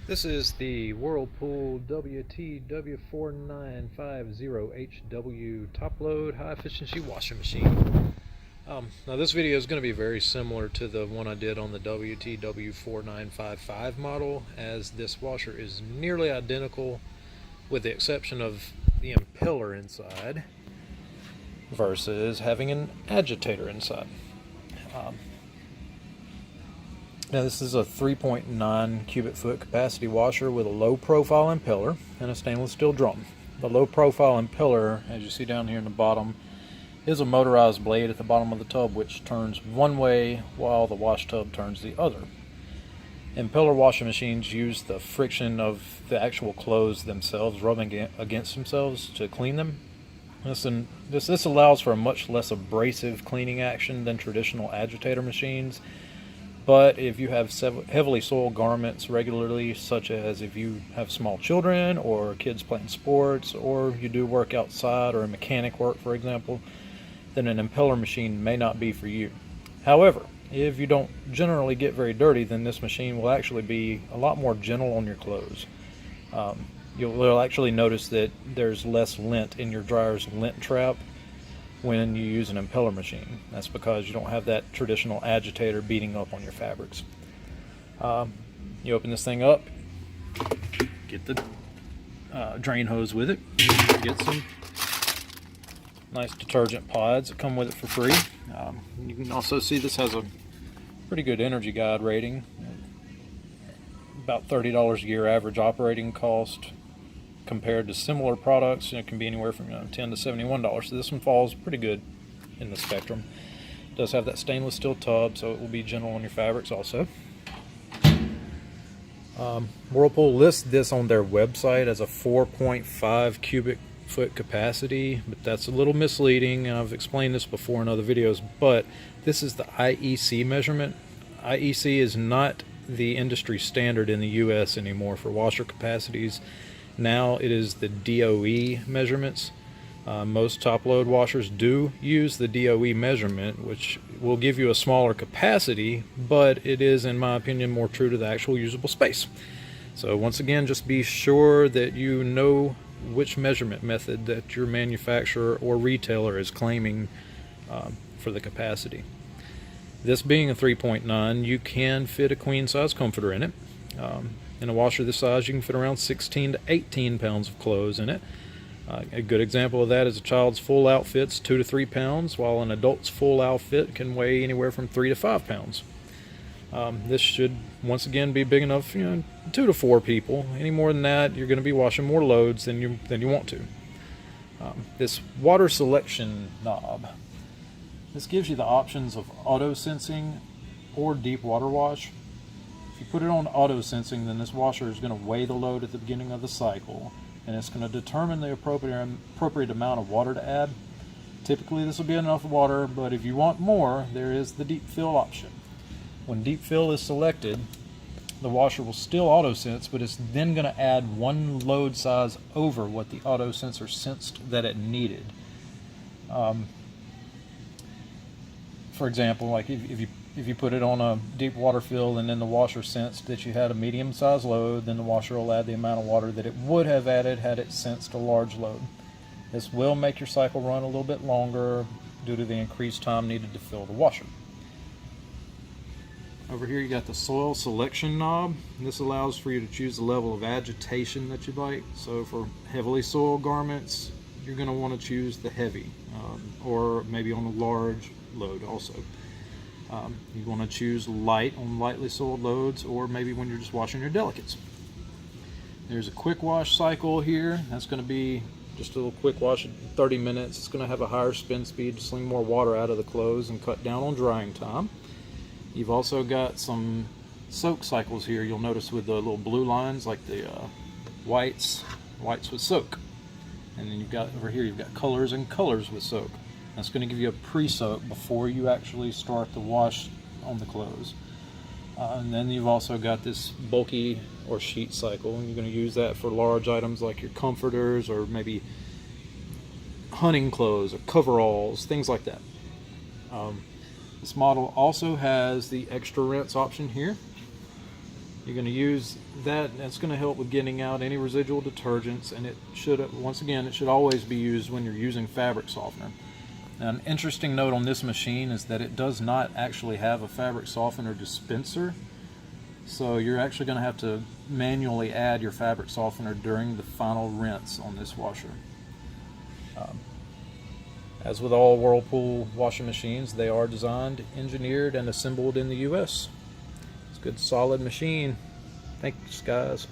This is the Whirlpool WTW4950HW top load high efficiency washing machine. Now this video is going to be very similar to the one I did on the WTW4955 model, as this washer is nearly identical with the exception of the impeller inside versus having an agitator inside. Now this is a 3.9 cubic foot capacity washer with a low profile impeller and a stainless steel drum. The low profile impeller, as you see down here in the bottom, is a motorized blade at the bottom of the tub which turns one way while the wash tub turns the other. Impeller washing machines use the friction of the actual clothes themselves rubbing against themselves to clean them. This allows for a much less abrasive cleaning action than traditional agitator machines. But if you have heavily soiled garments regularly, such as if you have small children or kids playing sports, or you do work outside or mechanic work, for example, then an impeller machine may not be for you. However, if you don't generally get very dirty, then this machine will actually be a lot more gentle on your clothes. You'll actually notice that there's less lint in your dryer's lint trap when you use an impeller machine. That's because you don't have that traditional agitator beating up on your fabrics. You open this thing up, get the drain hose with it, get some nice detergent pods that come with it for free. You can also see this has a pretty good energy guide rating, about $30 a year average operating cost. Compared to similar products, it can be anywhere from $10 to $71. So this one falls pretty good in the spectrum. It does have that stainless steel tub, so it will be gentle on your fabrics also. Whirlpool lists this on their website as a 4.5 cubic foot capacity, but that's a little misleading, and I've explained this before in other videos, but this is the IEC measurement. IEC is not the industry standard in the US anymore for washer capacities. Now it is the DOE measurements. Most top load washers do use the DOE measurement, which will give you a smaller capacity, but it is, in my opinion, more true to the actual usable space. So once again, just be sure that you know which measurement method that your manufacturer or retailer is claiming for the capacity. This being a 3.9, you can fit a queen size comforter in it. In a washer this size, you can fit around 16 to 18 pounds of clothes in it. A good example of that is a child's full outfit's 2 to 3 pounds, while an adult's full outfit can weigh anywhere from 3 to 5 pounds. This should once again be big enough, 2 to 4 people. Any more than that, you're going to be washing more loads than you want to. This water selection knob, this gives you the options of auto sensing or deep water wash. If you put it on auto sensing, then this washer is going to weigh the load at the beginning of the cycle, and it's going to determine the appropriate amount of water to add. Typically this will be enough water, but if you want more, there is the deep fill option. When deep fill is selected, the washer will still auto sense, but it's then going to add one load size over what the auto sensor sensed that it needed. For example, like if you put it on a deep water fill and then the washer sensed that you had a medium sized load, then the washer will add the amount of water that it would have added had it sensed a large load. This will make your cycle run a little bit longer due to the increased time needed to fill the washer. Over here you got the soil selection knob. This allows for you to choose the level of agitation that you'd like. So for heavily soiled garments, you're going to want to choose the heavy, or maybe on a large load also. You want to choose light on lightly soiled loads, or maybe when you're just washing your delicates. There's a quick wash cycle here. That's going to be just a little quick wash in 30 minutes. It's going to have a higher spin speed to sling more water out of the clothes and cut down on drying time. You've also got some soak cycles here. You'll notice with the little blue lines, like the whites with soak. And then you've got over here, you've got colors and colors with soak. That's going to give you a pre-soak before you actually start the wash on the clothes. And then you've also got this bulky or sheet cycle, and you're going to use that for large items like your comforters or maybe hunting clothes or coveralls, things like that. This model also has the extra rinse option here. You're going to use that. That's going to help with getting out any residual detergents, and it should, once again, it should always be used when you're using fabric softener. Now, an interesting note on this machine is that it does not actually have a fabric softener dispenser, so you're actually going to have to manually add your fabric softener during the final rinse on this washer. As with all Whirlpool washing machines, they are designed, engineered, and assembled in the US. It's a good solid machine. Thanks, guys.